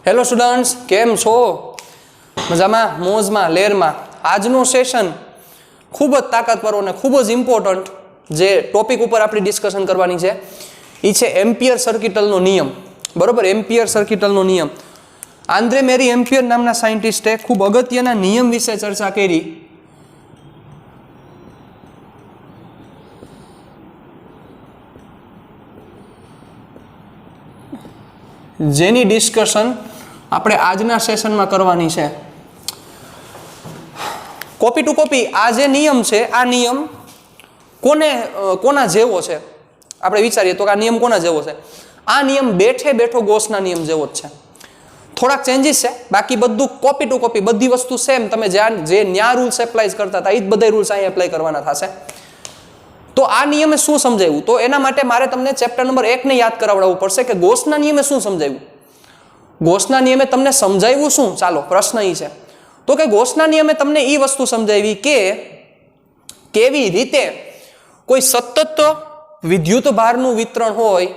Hello students, કેમ છો? મજામાં, મોજમાં, લેરમાં. આજનું સેશન ખૂબ જ તાકાતવર અને ખૂબ જ ઇમ્પોર્ટન્ટ જે ટોપિક ઉપર આપણી ડિસ્કશન કરવાની છે એ છે એમ્પિયર સર્કિટલનો નિયમ. બરોબર, એમ્પિયર સર્કિટલનો નિયમ. આન્દ્રે મેરી એમ્પિયર નામના સાયન્ટિસ્ટે ખૂબ અગત્યના નિયમ વિશે ચર્ચા કરી, જેની ડિસ્કશન આપણે આજના સેશનમાં કરવાની છે. કોપી ટુ કોપી આ જે નિયમ છે, આ નિયમ કોના જેવો છે? આપણે વિચારીએ તો આ નિયમ કોના જેવો છે? આ નિયમ બેઠે બેઠો ગોસના નિયમ જેવો જ છે. થોડાક ચેન્જીસ છે, બાકી બધું કોપી ટુ કોપી, બધી વસ્તુ સેમ. તમે જે ન્યા રૂલ્સ એપ્લાય કરતા હતા એ જ બધા રૂલ્સ અહીં એપ્લાય કરવાના થશે. તો આ નિયમે શું સમજાવ્યું? તો એના માટે મારે તમને ચેપ્ટર નંબર 1 ને યાદ કરાવડાવવું પડશે કે ગોસના નિયમે શું સમજાવ્યું. ગોસના નિયમે તમને સમજાવ્યું શું? ચાલો, પ્રશ્ન એ છે તો કે ગોસના નિયમે તમને એ વસ્તુ સમજાવી કે કેવી રીતે કોઈ સતત વિદ્યુત ભારનું વિતરણ હોય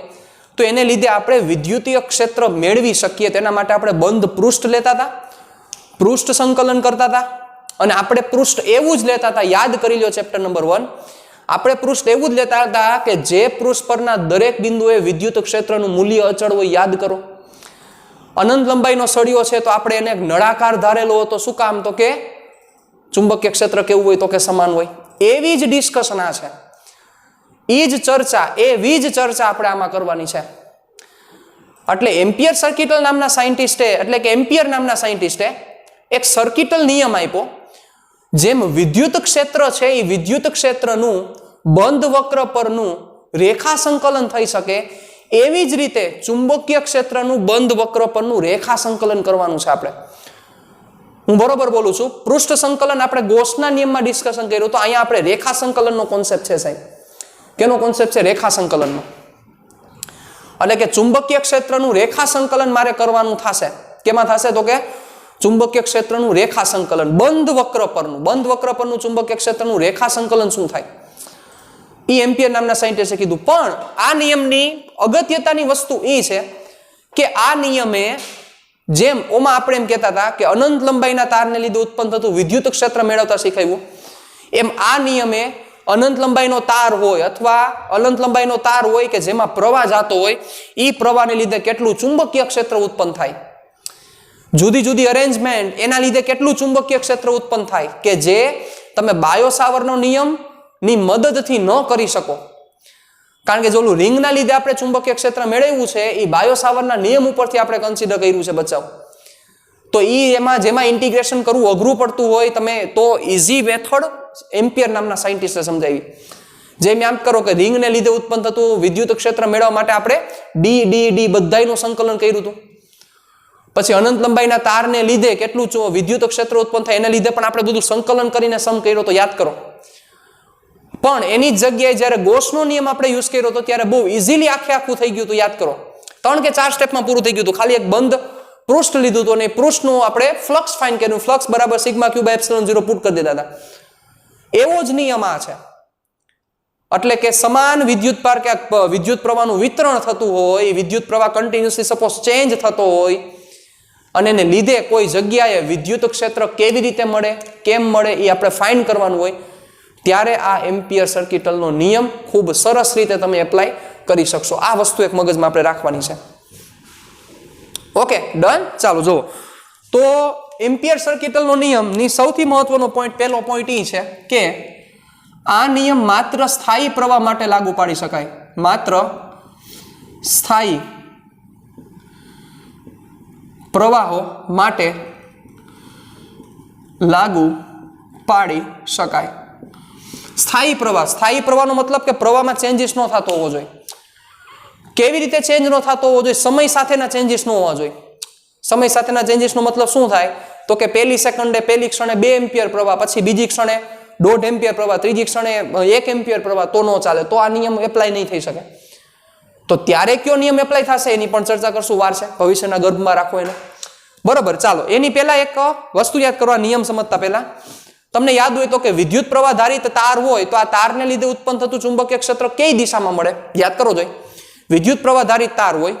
તો એને લીધે આપણે વિદ્યુતીય ક્ષેત્ર મેળવી શકીએ. તેના માટે આપણે બંધ પૃષ્ઠ લેતા હતા, પૃષ્ઠ સંકલન કરતા હતા, અને આપણે પૃષ્ઠ એવું જ લેતા હતા. યાદ કરી લો ચેપ્ટર નંબર 1. આપણે પૃષ્ઠ એવું જ લેતા હતા કે જે પૃષ્ઠ પરના દરેક બિંદુએ વિદ્યુત ક્ષેત્રનું મૂલ્ય અચળ હોય. યાદ કરો, અનંત લંબાઈનો સળિયો છે તો આપણે એને નળાકાર ધારેલો હતો. શું કામ? તો કે ચુંબકીય ક્ષેત્ર કેવું હોય? તો કે સમાન હોય. એવી જ ડિસ્કશન આ છે, એ જ ચર્ચા, એવી જ ચર્ચા આપણે આમાં કરવાની છે. એટલે એમ્પિયર સર્કિટલ નામના સાયન્ટિસ્ટે, એટલે કે એમ્પિયર નામના સાયન્ટિસ્ટે એક સર્કિટલ નિયમ આપ્યો. જેમ વિદ્યુત ક્ષેત્ર છે એ વિદ્યુત ક્ષેત્રનું બંધ વક્ર પરનું રેખા સંકલન થઈ શકે, એવી જ રીતે ચુંબકીય ક્ષેત્રનું બંધ વક્ર પરનું રેખા સંકલન કરવાનું છે આપણે. હું બરોબર બોલું છું? પૃષ્ઠ સંકલન આપણે ગોસના નિયમમાં ડિસ્કશન કર્યું, તો અહીંયા આપણે રેખા સંકલનનો કોન્સેપ્ટ છે સાહેબ. કેનો કોન્સેપ્ટ છે? રેખા સંકલનનો. એટલે કે ચુંબકીય ક્ષેત્રનું રેખા સંકલન મારે કરવાનું થશે. કેમાં થશે? તો કે ચુંબકીય ક્ષેત્રનું રેખા સંકલન બંધ વક્ર પરનું. બંધ વક્ર પરનું ચુંબકીય ક્ષેત્રનું રેખા સંકલન શું થાય એ એમ્પિયર નામના સાયન્ટિસ્ટે કીધું. પણ આ નિયમની અગત્યતાની વસ્તુ એ છે કે આ નિયમે જેમ ઓમાં આપણે એમ કહેતા હતા કે અનંત લંબાઈના તારને લીધે ઉત્પન્ન થતું વિદ્યુત ક્ષેત્ર મેળવતા શીખવ્યું, એમ આ નિયમે અનંત લંબાઈનો તાર હોય અથવા અનંત લંબાઈનો તાર હોય કે જેમાં પ્રવાહ જતો હોય, એ પ્રવાહને લીધે કેટલું ચુંબકીય ક્ષેત્ર ઉત્પન્ન થાય, જુદી જુદી અરેન્જમેન્ટ એના લીધે કેટલું ચુંબકીય ક્ષેત્ર ઉત્પન્ન થાય કે જે તમે બાયો સાવરનો નિયમ ની મદદથી ન કરી શકો. કારણ કે જો રિંગના લીધે આપણે ચુંબકીય ક્ષેત્ર મેળવ્યું છે એ બાયો સાવરના નિયમ ઉપરથી આપણે કન્સિડર કર્યું છે બચાવ. તો એમાં જેમાં ઇન્ટિગ્રેશન કરવું અઘરું પડતું હોય તમે તો ઇઝી મેથડ એમ્પિયર નામના સાયન્ટિસ્ટે સમજાવી. જેમ આમ કરો કે રિંગને લીધે ઉત્પન્ન થતું વિદ્યુત ક્ષેત્ર મેળવવા માટે આપણે ડી બધાનું સંકલન કર્યું હતું. પછી અનંત લંબાઈના તારને લીધે કેટલું વિદ્યુત ક્ષેત્ર ઉત્પન્ન થાય એના લીધે પણ આપણે બધું સંકલન કરીને સમ કર્યો તો યાદ કરો. પણ એની જગ્યાએ જ્યારે ગોસનો નિયમ આપણે યુઝ કર્યો હતો ત્યારે બહુ ઇઝીલી આખું થઈ ગયું હતું. યાદ કરો, 3 કે 4 સ્ટેપમાં પૂરું થઈ ગયું હતું. ખાલી એક બંધ પૃષ્ઠ લીધું હતું અને પૃષ્ઠનું આપણે ફ્લક્સ ફાઇન્ડ કર્યું. ફ્લક્સ બરાબર sigma Q by epsilon 0 put કરી દીધા હતા. એવો જ નિયમ આ છે. એટલે કે સમાન વિદ્યુત ભાર કે વિદ્યુત પ્રવાહનું વિતરણ થતું હોય, વિદ્યુત પ્રવાહ કન્ટિન્યુઅસલી સપોઝ ચેન્જ થતો હોય અને એને લીધે કોઈ જગ્યાએ વિદ્યુત ક્ષેત્ર કેવી રીતે મળે, કેમ મળે એ આપણે ફાઇન્ડ કરવાનું હોય, ત્યારે આ એમ્પિયર સર્કિટલનો નિયમ ખૂબ સરસ રીતે તમે એપ્લાય કરી શકશો. આ વસ્તુ એક મગજમાં આપણે રાખવાની છે. Okay, done. ચાલો જુઓ તો એમ્પિયર સર્કિટલનો નિયમની સૌથી મહત્વનો પોઈન્ટ, પહેલો પોઈન્ટ એ છે કે આ નિયમ માત્ર સ્થાયી પ્રવાહ માટે લાગુ પાડી શકાય. માત્ર સ્થાયી પ્રવાહો માટે લાગુ પાડી શકાય. સ્થાયી પ્રવાહ, સ્થાયી પ્રવાહનો મતલબ કે પ્રવાહમાં ચેન્જીસ ન થતો હોવો જોઈએ. કેવી રીતે ચેન્જ ન થતો હોવો જોઈએ? સમય સાથેના ચેન્જીસ ન હોવા જોઈએ. સમય સાથેના ચેન્જીસનો મતલબ શું થાય? તો કે પહેલી સેકન્ડે પહેલી ક્ષણે 2 એમ્પિયર પ્રવાહ, પછી બીજી ક્ષણે 1.5 એમ્પિયર પ્રવાહ, ત્રીજી ક્ષણે 1 એમ્પિયર પ્રવાહ, તો ન ચાલે. તો આ નિયમ એપ્લાય નહીં થઈ શકે. તો ત્યારે કયો નિયમ એપ્લાય થશે એની પણ ચર્ચા કરશું. વાર છે, ભવિષ્યના ગર્ભમાં રાખો એને. બરોબર, ચાલો એની પહેલા એક વસ્તુ યાદ કરવા, નિયમ સમજતા પહેલા તમને યાદ હોય તો કે વિદ્યુત પ્રવાહ ધારિત તાર હોય તો આ તારને લીધે ઉત્પન્ન થતું ચુંબકીય ક્ષેત્ર કઈ દિશામાં મળે? યાદ કરો જોઈએ. વિદ્યુત પ્રવાહ ધારિત તાર હોય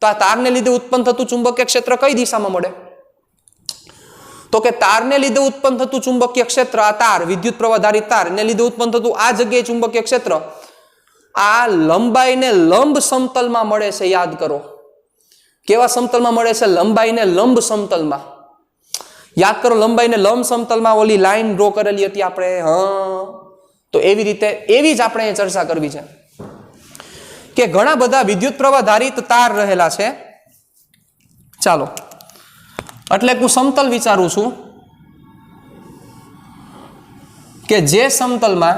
તો તો આ તારને લીધે ઉત્પન્ન થતું ચુંબકીય ક્ષેત્ર કઈ દિશામાં મળે? તો કે તારને લીધે ઉત્પન્ન થતું ચુંબકીય ક્ષેત્ર, આ તાર વિદ્યુત પ્રવાહધારી તાર ને લીધે ઉત્પન્ન થતું આ જગ્યાએ ચુંબકીય ક્ષેત્ર આ લંબાઈને લંબ સમતલમાં મળે છે. યાદ કરો, કેવા સમતલમાં મળે છે? લંબાઈને લંબ સમતલમાં. યાદ કરો, લંબાઈને લંબ સમતલમાં ઓલી લાઈન ડ્રો કરેલી હતી આપણે. તો એવી રીતે એવી જ આપણે ચર્ચા કરવી છે કે ઘણા બધા વિદ્યુત પ્રવાહધારિત તાર રહેલા છે. ચાલો, એટલે હું સમતલ વિચારું છું કે જે સમતલમાં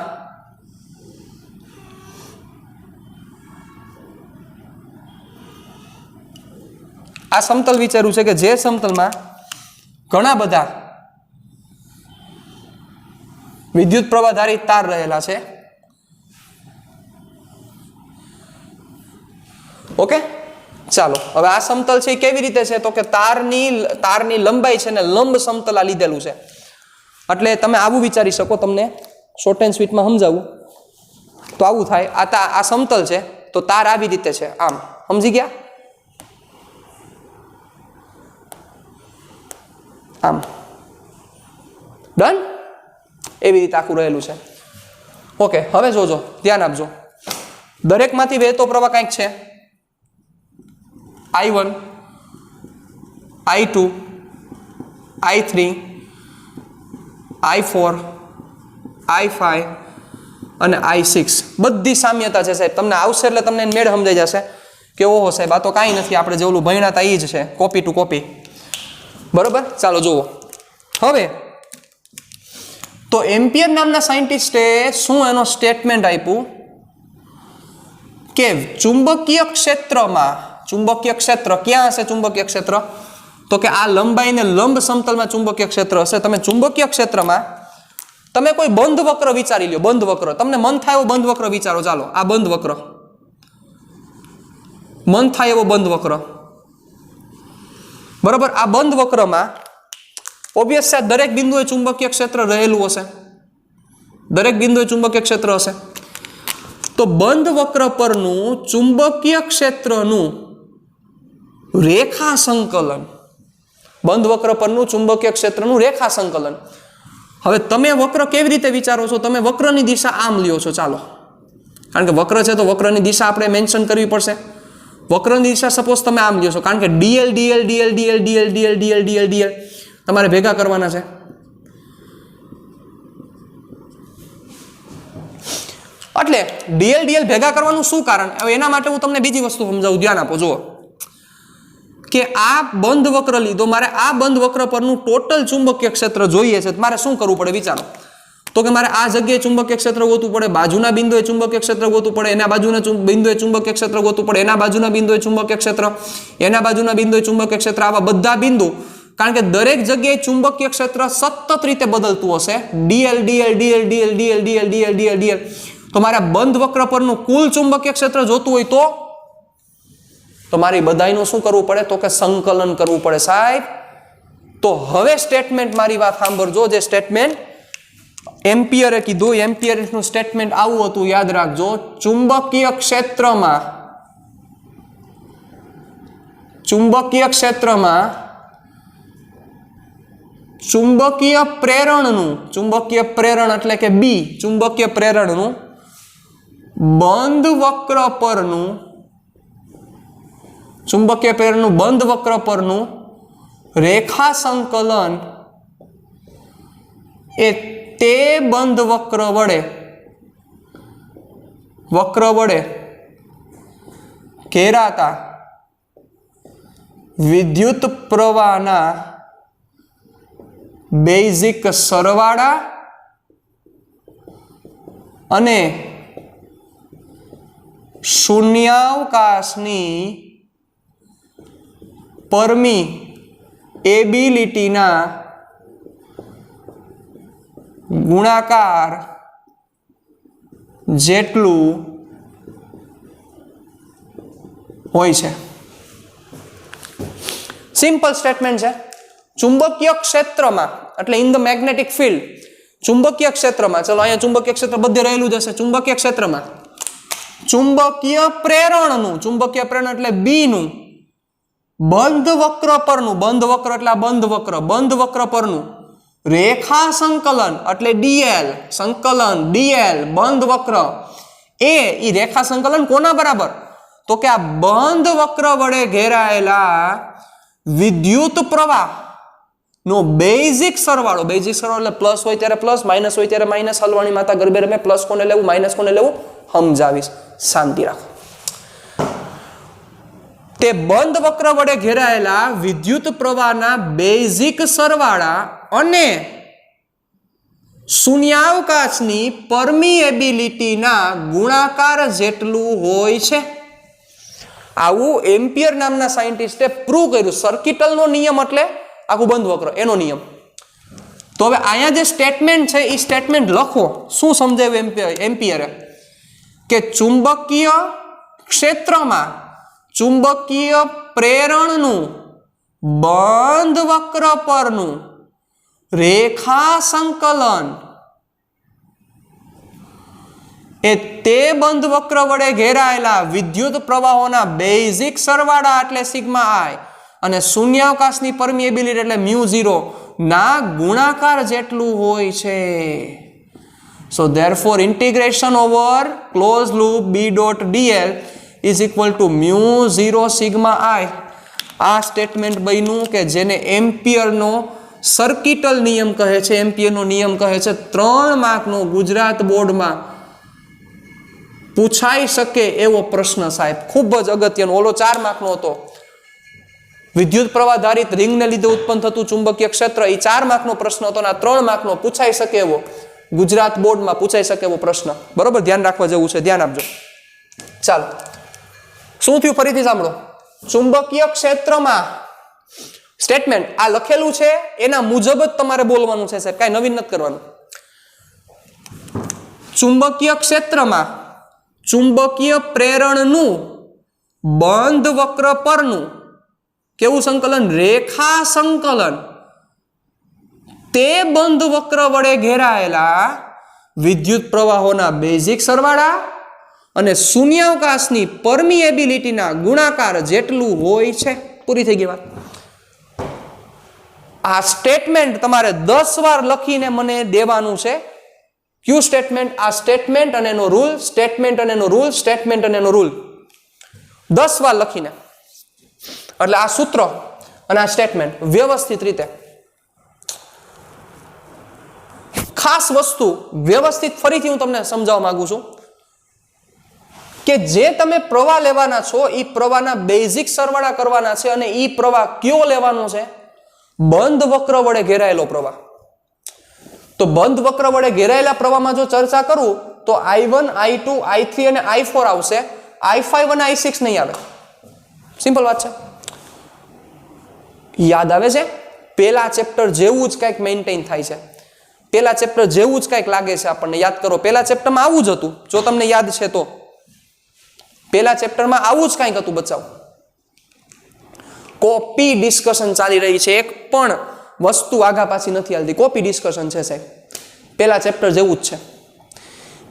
આ સમતલ વિચાર્યું છે કે જે સમતલમાં ઘણા બધા વિદ્યુત પ્રવાહધારિત તાર રહેલા છે. ઓકે, ચાલો હવે આ સમતલ છે એ કેવી રીતે છે? તો કે તારની લંબાઈ છે ને લંબ સમતલ આ લીધેલું છે. એટલે તમે આવું વિચારી શકો, તમને શોર્ટ એન્ડ સ્વીટમાં સમજાવું તો આવું થાય. આ સમતલ છે તો તાર આવી રીતે છે, આમ. સમજી ગયા? આમ ડન. એવી રીતે આખું રહેલું છે. ઓકે, હવે જોજો, ધ્યાન આપજો. દરેકમાંથી વહેતો પ્રવાહ કંઈક છે. I1, I2, I3, I4, I5 અને I6 બધી સામ્યતા છે સાહેબ. તમને આવશે એટલે તમને મેળ સમજાઈ જશે કે ઓહો સાહેબ આ તો કાંઈ નથી, આપણે જે ઓલું ભણ્યા હતા એ જ છે, કોપી ટુ કોપી. બરોબર, ચાલો જુઓ. હવે તો એમ્પિયર નામના સાયન્ટિસ્ટે શું એનો સ્ટેટમેન્ટ આપ્યું કે ચુંબકીય ક્ષેત્રમાં, ચુંબકીય ક્ષેત્ર ક્યાં હશે? ચુંબકીય ક્ષેત્ર તો કે આ લંબાઈને લંબ સમતલમાં ચુંબકીય ક્ષેત્ર હશે. તમે ચુંબકીય ક્ષેત્રમાં તમે કોઈ બંધ વક્ર વિચારી લ્યો. બંધ વક્ર, તમને મન થાય એવો બંધ વક્ર વિચારો. ચાલો, આ બંધ વક્ર, મન થાય એવો બંધ વક્ર. બરાબર, આ બંધ વક્રમાં ઓબ્વિયસ છે દરેક બિંદુએ ચુંબકીય ક્ષેત્ર રહેલું હશે. દરેક બિંદુએ ચુંબકીય ક્ષેત્ર હશે. તો બંધ વક્ર પરનું ચુંબકીય ક્ષેત્રનું રેખા સંકલન, બંધ વક્ર પરનું ચુંબકીય ક્ષેત્રનું રેખા સંકલન. હવે તમે વક્ર કેવી રીતે વિચારો છો? તમે વક્રની દિશા આમ લ્યો છો. ચાલો, કારણ કે વક્ર છે તો વક્રની દિશા આપણે મેન્શન કરવી પડશે. વક્રની દિશા સપોઝ તમે આમ લ્યો છો, કારણ કે DL DL DL DL DL DL DL DL DL તમારે ભેગા કરવાના છે. એટલે ડીએલ ડીએલ ભેગા કરવાનું શું કારણ? હવે એના માટે હું તમને બીજી વસ્તુ સમજાવું, ધ્યાન આપો. જુઓ કે આ બંધ વક્ર લીધો, મારે આ બંધ વક્ર પરનું ટોટલ ચુંબકીય ક્ષેત્ર જોઈએ છે. મારે શું કરવું પડે વિચારો? તો કે મારે આ જગ્યાએ ચુંબકીય ક્ષેત્ર ગોતવું પડે, બાજુના બિંદુએ ચુંબકીય ક્ષેત્ર ગોતવું પડે, એના બાજુના બિંદુએ ચુંબકીય ક્ષેત્ર ગોતવું પડે, એના બાજુના બિંદુએ ચુંબકીય ક્ષેત્ર, એના બાજુના બિંદુએ ચુંબકીય ક્ષેત્ર, આવા બધા બિંદુ. કારણ કે દરેક જગ્યાએ ચુંબકીય ક્ષેત્ર સતત રીતે બદલતું હશે. DL DL DL DL DL DL DL DL DL. તો મારે બંધ વક્ર પરનું કુલ ચુંબકીય ક્ષેત્ર જોતું હોય તો મારે બધાયનું શું કરવું પડે? તો કે સંકલન કરવું પડે સાહેબ. તો હવે સ્ટેટમેન્ટ, મારી વાત સાંભળજો, જે સ્ટેટમેન્ટ એમ્પિયરે કીધું, એમ્પિયરનું સ્ટેટમેન્ટ આવું હતું, યાદ રાખજો. ચુંબકીય ક્ષેત્રમાં ચુંબકીય પ્રેરણનું, ચુંબકીય પ્રેરણ એટલે કે બી, ચુંબકીય પ્રેરણનું બંધ વક્ર પરનું, ચુંબકીય પ્રેરણનું બંધ વક્ર પરનું રેખા સંકલન એ તે બંધ વક્ર વડે ઘેરાતા વિદ્યુત પ્રવાહના બેઝિક સરવાળા અને શૂન્યાવકાશની પરમિએબિલિટીના ગુણાકાર જેટલું હોય છે. સિમ્પલ સ્ટેટમેન્ટ છે. ચુંબકીય ક્ષેત્રમાં એટલે ઇન ધ મેગ્નેટિક ફિલ્ડ, ચુંબકીય ક્ષેત્રમાં, ચલો અહીંયા ચુંબકીય ક્ષેત્ર બધે રહેલું જ હશે. ચુંબકીય ક્ષેત્રમાં ચુંબકીય પ્રેરણનું, ચુંબકીય પ્રેરણ એટલે બી નું બંધ વક્ર પરનું, બંધ વક્ર એટલે બંધ વક્ર, બંધ વક્ર પરનું રેખા સંકલન એટલે ડીએલ, સંકલન ડીએલ બંધ વક્ર એ રેખા સંકલન કોના બરાબર? તો કે આ બંધ વક્ર વડે ઘેરાયેલા વિદ્યુત પ્રવાહ નો બેઝિક સરવાળો, બેઝિક સરવાળો એટલે પ્લસ હોય ત્યારે પ્લસ, માઇનસ હોય ત્યારે માઇનસ. હલવાણી માતા ગરબે રમે, પ્લસ કોને લેવું માઇનસ કોને લેવું સમજાવીશ, શાંતિ રાખો. તે બંધ વક્ર વડે ઘેરાયેલા વિદ્યુત પ્રવાહના બેઝિક સરવાળા અને શૂન્યાવકાશની પરમિએબિલિટીના ગુણાકાર જેટલું હોય છે. આવું એમ્પિયર નામના સાયન્ટિસ્ટે પ્રૂવ કર્યું. સર્કિટલનો નિયમ એટલે આખું બંધ વક્ર એનો નિયમ. તો હવે અહીંયા જે સ્ટેટમેન્ટ છે એ સ્ટેટમેન્ટ લખો. શું સમજાવ્યું એમ્પિયરે? કે ચુંબકીય ક્ષેત્રમાં ચુંબકીય પ્રેરણનું બંધ વક્ર પરનું રેખા સંકલન એ તે બંધ વક્ર વડે ઘેરાયેલા વિદ્યુત પ્રવાહોના બેઝિક સરવાળા એટલે સિગ્મા આઈ અને શૂન્યાવકાશની પરમિએબિલિટી એટલે મ્યુ 0 ના ગુણાકાર જેટલું હોય છે. So therefore integration over close loop B dot dl is equal to mu 0 sigma I. આ સ્ટેટમેન્ટ બન્યું કે જેને એમ્પિયરનો સર્કિટલ નિયમ કહે છે, એમ્પિયરનો નિયમ કહે છે. 3 માર્કનો ગુજરાત બોર્ડમાં પૂછાઈ શકે એવો પ્રશ્ન સાહેબ, ખૂબ જ અગત્યનો. ઓલો 4 માર્કનો હતો, વિદ્યુત પ્રવાહ ધારિત રિંગને લીધે ઉત્પન્ન થતું ચુંબકીય ક્ષેત્ર, એ 4 માર્કનો પ્રશ્ન હતો અને 3 માર્કનો પૂછાઈ શકે એવો ગુજરાત બોર્ડમાં પૂછાઈ શકે એવો પ્રશ્ન. બરોબર, ધ્યાન રાખવા જેવું છે, ધ્યાન આપજો. ચાલો, શું થયું ફરીથી સાંભળો. ચુંબકીય ક્ષેત્રમાં સ્ટેટમેન્ટ આ લખેલું છે એના મુજબ જ તમારે બોલવાનું છે સાહેબ, કાંઈ નવીન નથી કરવાનું. ચુંબકીય ક્ષેત્રમાં ચુંબકીય પ્રેરણનું બંધ વક્ર પરનું કેવું સંકલન? રેખા સંકલન તે બંધ વક્ર વડે ઘેરાયેલા વિદ્યુત પ્રવાહોના બેઝિક સરવાળા અને શૂન્યાવકાશની પરમિએબિલિટીના ગુણાકાર જેટલું હોય છે. પૂરી થઈ ગઈ વાત. આ સ્ટેટમેન્ટ તમારે 10 વાર લખીને મને દેવાનું છે. ક્યુ સ્ટેટમેન્ટ? આ સ્ટેટમેન્ટ અને એનો રૂલ, સ્ટેટમેન્ટ અને એનો રૂલ, સ્ટેટમેન્ટ અને એનો રૂલ 10 વાર લખીને, એટલે આ સૂત્ર અને આ સ્ટેટમેન્ટ વ્યવસ્થિત રીતે. ખાસ વસ્તુ વ્યવસ્થિત ફરીથી હું તમને સમજાવવા માંગુ છું કે જે તમે પ્રવાહ લેવાના છો એ પ્રવાહના બેઝિક સરવાળા કરવાના છે અને એ પ્રવાહ કયો લેવાનો છે? બંધ વક્ર વડે ઘેરાયેલો પ્રવાહ. તો બંધ વક્ર વડે ઘેરાયેલા પ્રવાહમાં જો ચર્ચા કરું તો I1, I2, I3 અને I4 આવશે, I5 અને I6 નહીં આવે. સિમ્પલ વાત છે. યાદ આવે છે? પેલા ચેપ્ટર જેવું જ કંઈક મેન્ટેન થાય છે, પેલા ચેપ્ટર જેવું જ કંઈક લાગે છે આપણને. યાદ કરો, પેલા ચેપ્ટરમાં આવું જ હતું. જો તમને યાદ છે તો પેલા ચેપ્ટરમાં આવું જ કંઈક હતું બચાવ. કોપી ડિસ્કશન ચાલી રહી છે, એક પણ વસ્તુ આગા પાછી નથી હાલતી, કોપી ડિસ્કશન છે સાહેબ. પેલા ચેપ્ટર જેવું જ છે.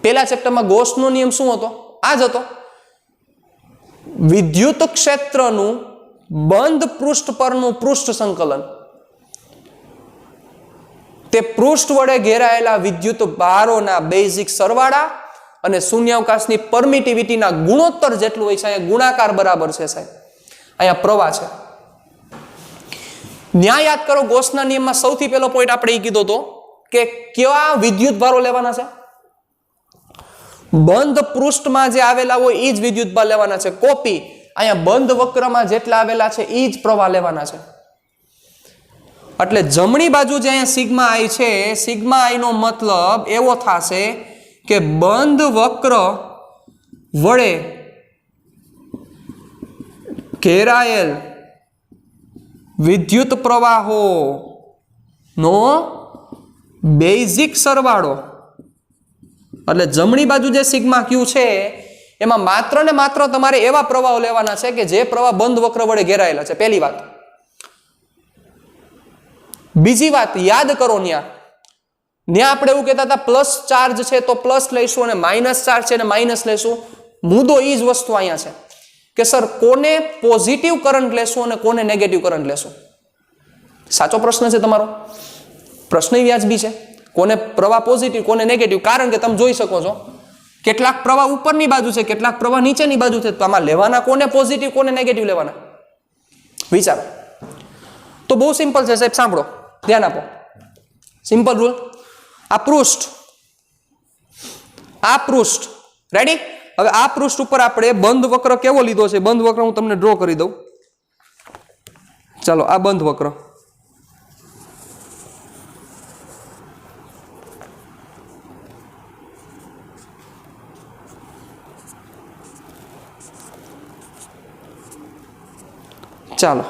પેલા ચેપ્ટરમાં ગોસનો નિયમ શું હતો? આ જ હતો. વિદ્યુત ક્ષેત્રનું બંધ પૃષ્ઠ પરનું પૃષ્ઠ સંકલન તે પૃષ્ઠ વડે ઘેરાયેલા વિદ્યુત ભારોના બેઝિક સરવાળા અને શૂન્યાવકાશની પરમિટિવિટીના ગુણોત્તર જેટલું હોય છે. અહીંયા ગુણાકાર બરાબર છે સાહેબ, અહીંયા પ્રવાહ છે. ન્યાય યાદ કરો, ગોસના નિયમમાં સૌથી પહેલો પોઈન્ટ આપણે એ કીધો હતો કે કેવા વિદ્યુત ભારો લેવાના છે? બંધ પૃષ્ઠમાં જે આવેલા હોય એ જ વિદ્યુત ભાર લેવાના છે. કોપી અહીંયા બંધ વક્રમાં જેટલા આવેલા છે એ જ પ્રવાહ લેવાના છે. એટલે જમણી બાજુ જે અહીંયા સિગ્મા આઈ છે, સિગ્મા આઈ નો મતલબ એવો થશે કે બંધ વક્ર વડે ઘેરાયેલ વિદ્યુત પ્રવાહો નો બેઝિક સરવાળો. એટલે જમણી બાજુ જે સિગ્મા ક્યુ છે એમાં માત્ર ને માત્ર તમારે એવા પ્રવાહો લેવાના છે કે જે પ્રવાહ બંધ વક્ર વડે ઘેરાયેલા છે. પહેલી વાત. બીજી વાત યાદ કરો, ન્યા આપણે એવું કહેતા હતા પ્લસ ચાર્જ છે તો પ્લસ લઈશું અને માઇનસ ચાર્જ છે અને માઇનસ લઈશું. મુદ્દો એ જ વસ્તુ અહીંયા છે કે સર કોને પોઝિટિવ કરંટ લેશું અને કોને નેગેટિવ કરંટ લેશું? સાચો પ્રશ્ન છે તમારો, પ્રશ્ન વ્યાજબી છે. કોને પ્રવાહ પોઝિટિવ કોને નેગેટિવ, કારણ કે તમે જોઈ શકો છો કેટલાક પ્રવાહ ઉપરની બાજુ છે, કેટલાક પ્રવાહ નીચેની બાજુ છે. તો આમાં લેવાના કોને પોઝિટિવ કોને નેગેટિવ લેવાના? વિચારો. તો બહુ સિમ્પલ છે સાહેબ, સાંભળો, ધ્યાન આપો. Simple rule. આ પૃષ્ઠ રેડી. હવે આ પૃષ્ઠ ઉપર આપણે બંધ વક્ર કેવો લીધો છે? બંધ વક્ર હું તમને ડ્રો કરી દઉં. ચાલો, આ બંધ વક્ર. ચાલો,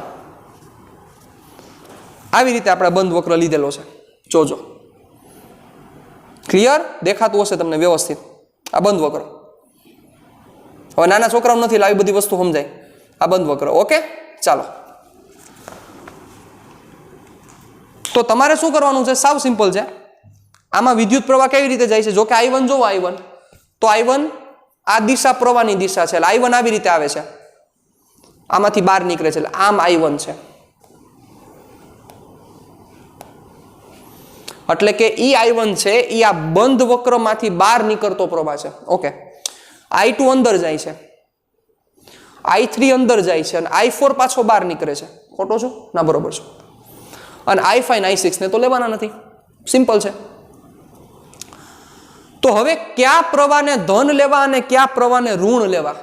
આવી રીતે આપણે બંધ વક્ર લીધેલો છે. જોજો, ક્લિયર દેખાતું હશે તમને વ્યવસ્થિત. આ બંધ વક્ર. હવે નાના છોકરાઓ નથી, આવી બધી વસ્તુ સમજાય. આ બંધ વક્ર. ઓકે, ચાલો. તો તમારે શું કરવાનું છે? સાવ સિમ્પલ છે. આમાં વિદ્યુત પ્રવાહ કેવી રીતે જાય છે? જો કે I1 જોવો, I1 તો I1 આ દિશા પ્રવાહની દિશા છે. એટલે I1 આવી રીતે આવે છે, આમાંથી બહાર નીકળે છે. એટલે આમ I1 છે. એટલે કે I1 છે એ આ બંધ વક્રમાંથી બહાર નીકળતો પ્રવાહ છે. ઓકે, I2 અંદર જાય છે, I3 અંદર જાય છે અને I4 પાછો બહાર નીકળે છે. ખોટો છું? ના, બરોબર છે. અને I5 અને I6 ને તો લેવાના નથી. સિમ્પલ છે. તો હવે કયા પ્રવાહને ધન લેવા અને કયા પ્રવાહને ઋણ લેવા,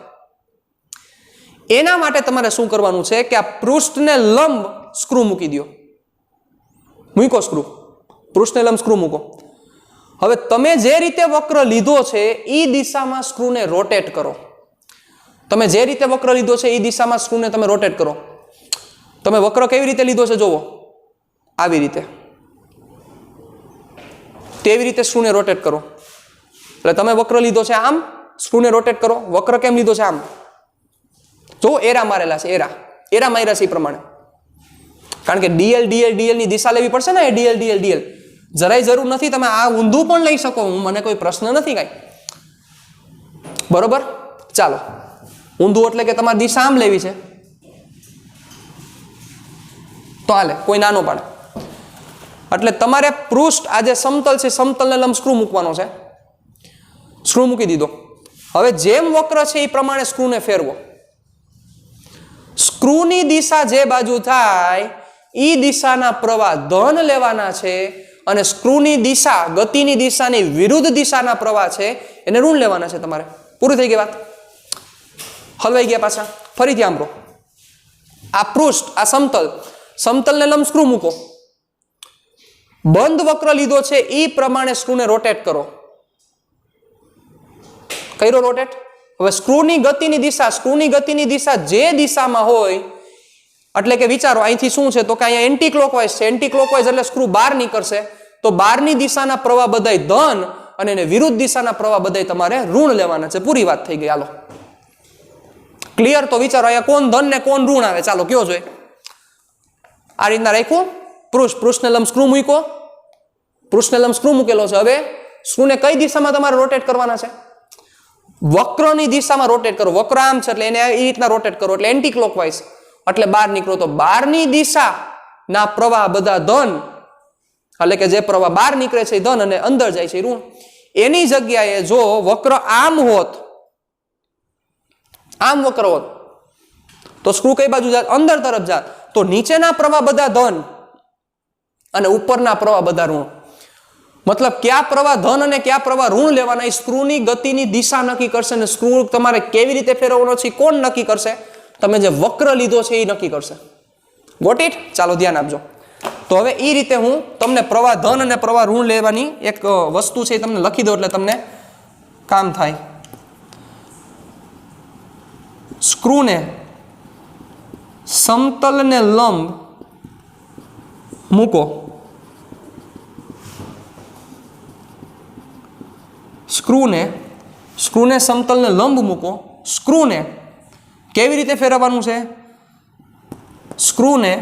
એના માટે તમારે શું કરવાનું છે કે આ પૃષ્ઠને લંબ સ્ક્રૂ મૂકી દો. મૂકો સ્ક્રૂ, પૃષ્ઠને લંબ સ્ક્રૂ મૂકો. હવે તમે જે રીતે વક્ર લીધો છે એ દિશામાં સ્ક્રૂને રોટેટ કરો. તમે જે રીતે વક્ર લીધો છે એ દિશામાં સ્ક્રૂને તમે રોટેટ કરો. તમે વક્ર કેવી રીતે લીધો છે જોવો, આવી રીતે. તેવી રીતે સ્ક્રૂને રોટેટ કરો. એટલે તમે વક્ર લીધો છે આમ, સ્ક્રૂને રોટેટ કરો. વક્ર કેમ લીધો છે? આમ. જો એરા મારેલા છે, એરા માર્યા છે એ પ્રમાણે. કારણ કે ડીએલ ની દિશા લેવી પડશે ને. ડીએલ જરાય જરૂર નથી. તમે આ ઊંધું પણ લઈ શકો, મને કોઈ પ્રશ્ન નથી કાંઈ. બરોબર, ચાલો. ઊંધું એટલે કે તમારે દિશા આમ લેવી છે તો હાલે, કોઈ નાનો પાડે. એટલે તમારે પૃષ્ઠ આ જે સમતલ છે, સમતલને લંબ સ્ક્રૂ મૂકવાનો છે. સ્ક્રૂ મૂકી દીધો. હવે જેમ વક્ર છે એ પ્રમાણે સ્ક્રૂને ફેરવો. સ્ક્રૂની દિશા જે બાજુ થાય એ દિશાના પ્રવાહ ધન લેવાના છે અને સ્ક્રૂની દિશા, ગતિની દિશાની વિરુદ્ધ દિશાના પ્રવાહ છે એને ઋણ લેવાના છે તમારે. પૂરી થઈ ગઈ વાત. હલવાઈ ગયા પાછા. ફરીથી આંબરો. આ પૃષ્ઠ, આ સમતલને લંબ સ્ક્રૂ મૂકો. બંધ વક્ર લીધો છે એ પ્રમાણે સ્ક્રૂને રોટેટ કરો. કર્યો રોટેટ. હવે સ્ક્રૂની ગતિની દિશા જે દિશામાં હોય, એટલે કે વિચારો અહીંથી શું છે તો કે અહીંયા એન્ટી ક્લોકવાઇઝ છે. એન્ટી ક્લોકવાઇઝ એટલે સ્ક્રૂ બહાર નીકળશે. તો બહારની દિશાના પ્રવાહ બધાય ધન અને એને વિરુદ્ધ દિશાના પ્રવાહ બધાય તમારે ઋણ લેવાના છે. પૂરી વાત થઈ ગઈ. હાલો, ક્લિયર? તો વિચારો અહીંયા કોણ ધન ને કોણ ઋણ આવે. ચાલો કયો જોઈએ. આ રીતના રાખ્યું. પૃષ્ઠને લંબ સ્ક્રૂ મૂકો. પૃષ્ઠને લંબ સ્ક્રૂ મૂકેલો છે. હવે સ્ક્રૂને કઈ દિશામાં તમારે રોટેટ કરવાના છે? વક્રની દિશામાં રોટેટ કરો. વક્ર આમ છે એટલે એને એ રીતના રોટેટ કરો. એટલે એન્ટી ક્લોકવાઇઝ, એટલે બહાર નીકળો. તો બહારની દિશાના પ્રવાહ બધા ધન, એટલે કે જે પ્રવાહ બહાર નીકળે છે એ ધન અને અંદર જાય છે એ ઋણ. એની જગ્યાએ જો વક્ર આમ હોત, આમ વક્ર હોત તો સ્ક્રૂ કઈ બાજુ જાત? અંદર તરફ જાત. તો નીચેના પ્રવાહ બધા ધન અને ઉપરના પ્રવાહ બધા ઋણ. મતલબ કયા પ્રવાહ ધન અને કયા પ્રવાહ ઋણ લેવાના એ સ્ક્રૂની ગતિની દિશા નક્કી કરશે. અને સ્ક્રૂ તમારે કેવી રીતે ફેરવવાનો છે કોણ નક્કી કરશે? તમે જે વક્ર લીધો છે એ નક્કી કરશે. Got it? ચાલો ધ્યાન આપજો. તો હવે એ રીતે હું તમને પ્રવાહ ધન અને પ્રવાહ ઋણ લેવાની એક વસ્તુ છે એ તમને લખી દો એટલે તમને કામ થાય. સ્ક્રૂને સમતલને લંબ મૂકો. સ્ક્રૂને સમતલને લંબ મૂકો. સ્ક્રૂને કેવી રીતે ફેરવવાનું છે? સ્ક્રૂને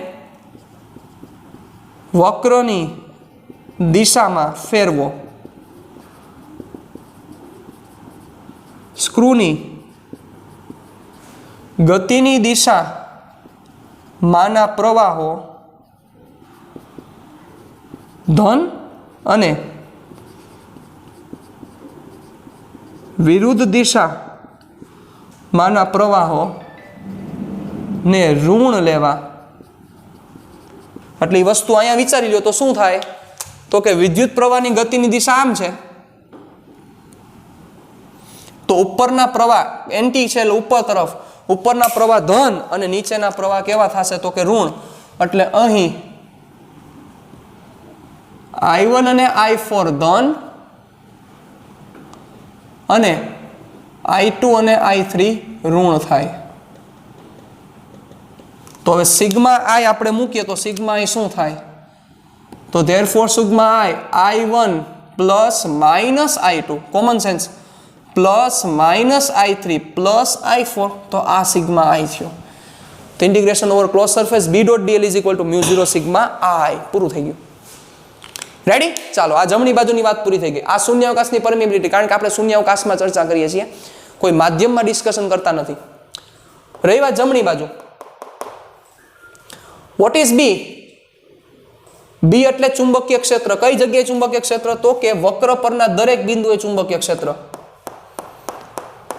વક્રની દિશામાં ફેરવો. સ્ક્રૂની ગતિની દિશા માના પ્રવાહો ધન અને વિરુદ્ધ દિશા માના પ્રવાહો ને ઋણ લેવા. એટલે એ વસ્તુ અહીંયા વિચારી લો તો શું થાય? તો કે વિદ્યુત પ્રવાહની ગતિની દિશા આમ છે, તો ઉપરના પ્રવાહ એન્ટી છે એટલે ઉપર તરફ, ઉપરના પ્રવાહ ધન અને નીચેના પ્રવાહ કેવા થશે? તો કે ઋણ. એટલે અહીં I1 અને I4 ધન અને I2 અને I3 ઋણ થાય. તો હવે સિગ્મા I આપણે મૂકીએ તો સિગ્મા I શું થાય? તો therefore sigma I1 plus minus I2 common sense plus minus I3 plus I4. તો આ સિગ્મા I થયો. તો integration over close surface B dot dl is equal to mu 0 sigma I. પૂરું થઈ ગયું. રેડી? ચાલો, આ જમણી બાજુની વાત પૂરી થઈ ગઈ. આ શૂન્યાવકાશની પરમિબિલિટી, કારણ કે આપણે શૂન્યાવકાશમાં ચર્ચા કરીએ છીએ, કોઈ માધ્યમમાં ડિસ્કશન કરતા નથી. રહી વાત જમણી બાજુ. What is B? બી એટલે ચુંબકીય ક્ષેત્ર. કઈ જગ્યાએ ચુંબકીય ક્ષેત્ર? તો કે વક્ર પરના દરેક બિંદુએ ચુંબકીય ક્ષેત્ર.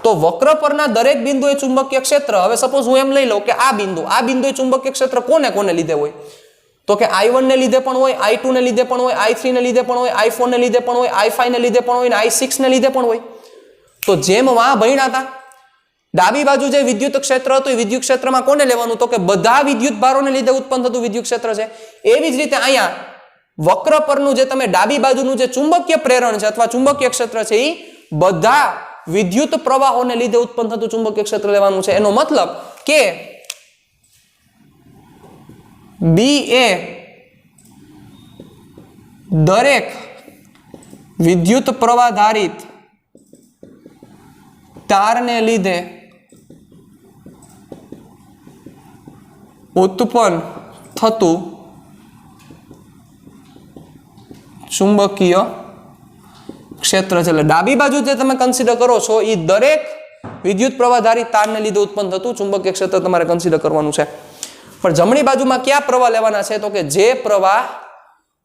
તો વક્ર પરના દરેક બિંદુએ ચુંબકીય ક્ષેત્ર. હવે સપોઝ હું એમ લઈ લઉં કે આ બિંદુએ ચુંબકીય ક્ષેત્ર કોને કોને લીધે હોય? તો કે I1 ને લીધે પણ હોય, I2 ને લીધે પણ હોય, I3 ને લીધે પણ હોય, I4 ને લીધે પણ હોય, I5 ને લીધે પણ હોય, I6 ને લીધે પણ હોય. તો જેમ વાં ભણ્યા હતા, ડાબી બાજુ જે વિદ્યુત ક્ષેત્ર હતું એ વિદ્યુત ક્ષેત્રમાં કોને લેવાનું? તો કે બધા વિદ્યુત ભારોને લીધે ઉત્પન્ન થતું વિદ્યુત ક્ષેત્ર છે. એવી જ રીતે અહીંયા વક્ર પરનું જે તમે ડાબી બાજુનું જે ચુંબકીય પ્રેરણ છે અથવા ચુંબકીય ક્ષેત્ર છે એ બધા વિદ્યુત પ્રવાહોને લીધે ઉત્પન્ન થતું ચુંબકીય ક્ષેત્ર લેવાનું છે. એનો મતલબ કે બી એ દરેક વિદ્યુત પ્રવાહ ધારિત તારને લીધે ઉત્પન્ન થતું ચુંબકીય ક્ષેત્ર છે. એટલે ડાબી બાજુ જે તમે કન્સિડર કરો છો એ દરેક વિદ્યુત પ્રવાહ ધારિત તારને લીધે ઉત્પન્ન થતું ચુંબકીય ક્ષેત્ર તમારે કન્સિડર કરવાનું છે. પણ જમણી બાજુમાં કયા પ્રવાહ લેવાના છે? તો કે જે પ્રવાહ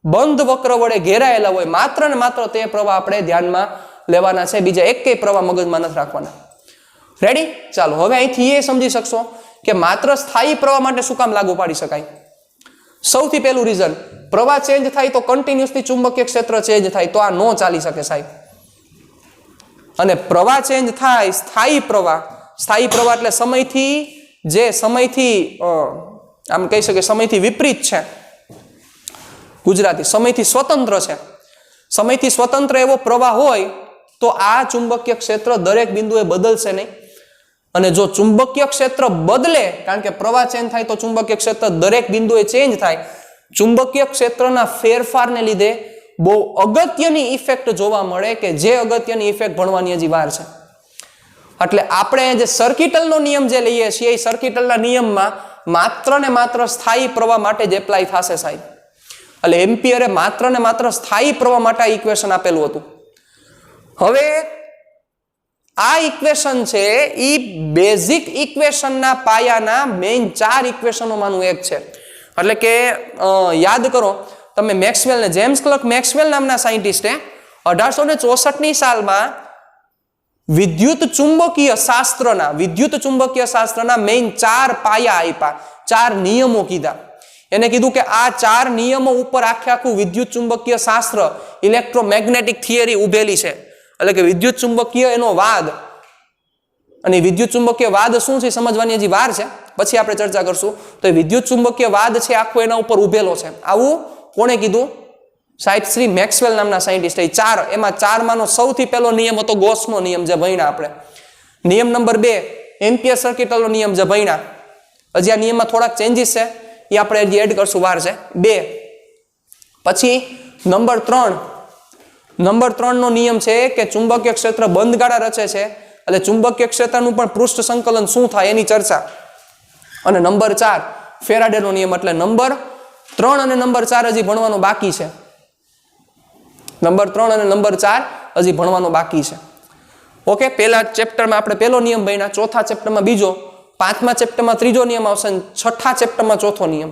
બંધ વક્ર વડે ઘેરાયેલા હોય, માત્ર ને માત્ર તે પ્રવાહ આપણે ધ્યાનમાં લેવાના છે. બીજા એકેય પ્રવાહ મગજમાં નથી રાખવાના. રેડી? ચાલો, હવે અહીંથી એ સમજી શકશો કે માત્ર સ્થાયી પ્રવાહ માટે શું કામ લાગુ પાડી શકાય. સૌથી પહેલું રીઝન, પ્રવાહ ચેન્જ થાય તો કન્ટિન્યુઅસલી ચુંબકીય ક્ષેત્ર ચેન્જ થાય, તો આ નો ચાલી શકે સાહેબ. અને પ્રવાહ ચેન્જ થાય સ્થાયી પ્રવાહ એટલે સમયથી આમ કહી શકે સમયથી વિપરીત છે. ગુજરાતી સમયથી સ્વતંત્ર છે. સમયથી સ્વતંત્ર એવો પ્રવાહ હોય તો આ ચુંબકીય ક્ષેત્ર દરેક બિંદુએ બદલશે નહીં. અને જો ચુંબકીય ક્ષેત્ર બદલે, કારણ કે પ્રવાહ ચેન્જ થાય તો ચુંબકીય ક્ષેત્ર દરેક બિંદુએ ચેન્જ થાય, ચુંબકીય ક્ષેત્રના ફેરફારને લીધે બહુ અગત્યની ઇફેક્ટ જોવા મળે કે જે અગત્યની ઇફેક્ટ ભણવાની હજી વાર છે. એટલે આપણે જે સર્કિટલનો નિયમ જે લઈએ છીએ એ સર્કિટલના નિયમમાં માત્ર ને માત્ર સ્થાયી પ્રવાહ માટે જ એપ્લાય થશે સાહેબ. એટલે એમ્પિયરે માત્ર ને માત્ર સ્થાયી પ્રવાહ માટે આ ઇક્વેશન આપેલું હતું. હવે આ ઇક્વેશન છે એ બેઝિક ઇક્વેશનના પાયાના મેઇન 4 ઇક્વેશનોમાંનું એક છે. એટલે કે યાદ કરો તમે મેક્સવેલને, જેમ્સ ક્લર્ક મેક્સવેલ નામના સાયન્ટિસ્ટે 1864ની સાલમાં વિદ્યુત ચુંબકીય શાસ્ત્રના મેઇન 4 પાયા આપ્યા, 4 નિયમો કીધા. એને કીધું કે આ 4 નિયમો ઉપર આખું વિદ્યુત ચુંબકીય શાસ્ત્ર, ઇલેક્ટ્રોમેગ્નેટિક થિયરી ઉભેલી છે. એટલે કે વિદ્યુત ચુંબકીય એનો વાદ, અને વિદ્યુત ચુંબકીય વાદ શું છે સમજવાની હજી વાર છે, પછી આપણે ચર્ચા કરશું. તો એ વિદ્યુત ચુંબકીય વાદ છે આખો એના ઉપર ઉભેલો છે. આવું કોણે કીધું? સાહેબ શ્રી મેક્સવેલ નામના સાયન્ટિસ્ટ. એમાં 4 માંનો સૌથી પહેલો નિયમ હતો ગોસનો નિયમ, જે ભણ્યા આપણે. નિયમ નંબર 2 એમ્પિયર સર્કિટલનો નિયમ, જે ભણ્યા. હજી આ નિયમમાં થોડાક ચેન્જીસ છે, એ આપણે હજી એડ કરશું, વાર છે. 2 પછી નંબર 3 નો નિયમ છે કે ચુંબકીય ક્ષેત્ર બંધગાળા રચે છે, એટલે ચુંબકીય ક્ષેત્રનું પણ પૃષ્ઠ સંકલન શું થાય એની ચર્ચા. અને નંબર 4 ફેરાડેનો નિયમ. એટલે નંબર 3 અને નંબર 4 હજી ભણવાનો બાકી છે. નંબર 3 અને નંબર 4 હજી ભણવાનો બાકી છે. ઓકે, પહેલા ચેપ્ટરમાં આપણે પહેલો નિયમ ભણ્યા, ચોથા ચેપ્ટરમાં બીજો, પાંચમા ચેપ્ટરમાં ત્રીજો નિયમ આવશે અને છઠ્ઠા ચેપ્ટરમાં ચોથો નિયમ.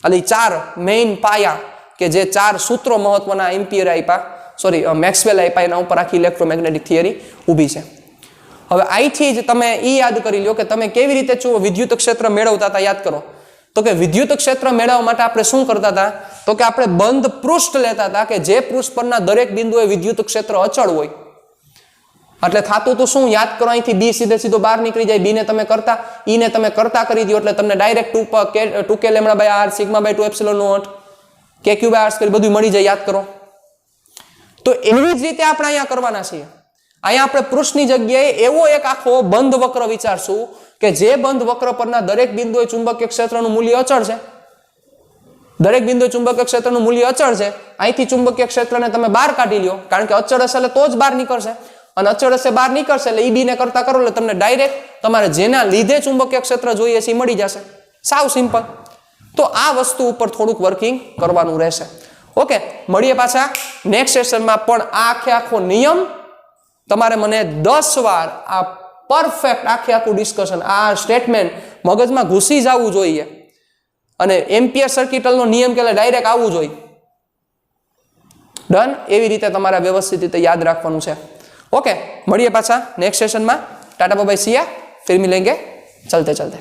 એટલે 4 મેઇન પાયા કે જે 4 સૂત્રો મહત્વના એમ્પિયર આપ્યા, મેક્સવેલ આપ્યા, એના ઉપર આખી ઇલેક્ટ્રોમેગ્નેટિક થિયરી ઊભી છે. હવે અહીંથી જ તમે એ યાદ કરી લો કે તમે કેવી રીતે વિદ્યુત ક્ષેત્ર મેળવતા હતા. યાદ કરો તો કે વિદ્યુત ક્ષેત્ર મેળવવા માટે આપણે શું કરતા હતા, તો કે આપણે બંધ પૃષ્ઠ લેતા હતા કે જે પૃષ્ઠ પરના દરેક બિંદુએ વિદ્યુત ક્ષેત્ર અચળ હોય. એટલે થતું તો શું, યાદ કરો, અહીંથી બી સીધો બહાર નીકળી જાય, બી ને તમે કરતા, ઈ ને તમે કરતા કરી દો એટલે તમને direct 2k lambda by r sigma by 2 epsilon naught કે ક્યુ બાય r સ્ક્વેર બધું મળી જાય. યાદ કરો. તો એવી જ રીતે આપણે અહીંયા કરવાના છીએ. અહીંયા આપણે પૃષ્ઠની જગ્યાએ એવો એક આખો બંધ વક્ર વિચારશું કે જે બંધ વક્ર પરના દરેક બિંદુએ ચુંબકીય ક્ષેત્રનું મૂલ્ય અચળ છે. દરેક બિંદુએ ચુંબકીય ક્ષેત્રનું મૂલ્ય અચળ છે. અહીંથી ચુંબકીય ક્ષેત્રને તમે બહાર કાઢી લ્યો, કારણ કે અચળ હશે એટલે તો જ બહાર નીકળશે, અને અચળ હશે બહાર નીકળશે એટલે ઈ બી ને કરતા કરો એટલે તમને ડાયરેક્ટ તમારે જેના લીધે ચુંબકીય ક્ષેત્ર જોઈએ છે એ મળી જશે. સાવ સિમ્પલ. તો આ વસ્તુ ઉપર થોડુંક વર્કિંગ કરવાનું રહેશે. ઓકે, મળીએ પાછા નેક્સ્ટ સેશનમાં. પણ આ આખો નિયમ તમારે મને 10 વાર આ પરફેક્ટ આખું ડિસ્કશન, આ સ્ટેટમેન્ટ મગજમાં ઘૂસી જવું જોઈએ, અને એમ્પિયર સર્કિટલનો નિયમ કે ડાયરેક્ટ આવવું જોઈએ. ડન. એવી રીતે તમારે વ્યવસ્થિત રીતે યાદ રાખવાનું છે. ओके, મળીએ પાછા નેક્સ્ટ સેશનમાં. टाटा बाय बाय, सिया, फिर मिलेंगे चलते चलते.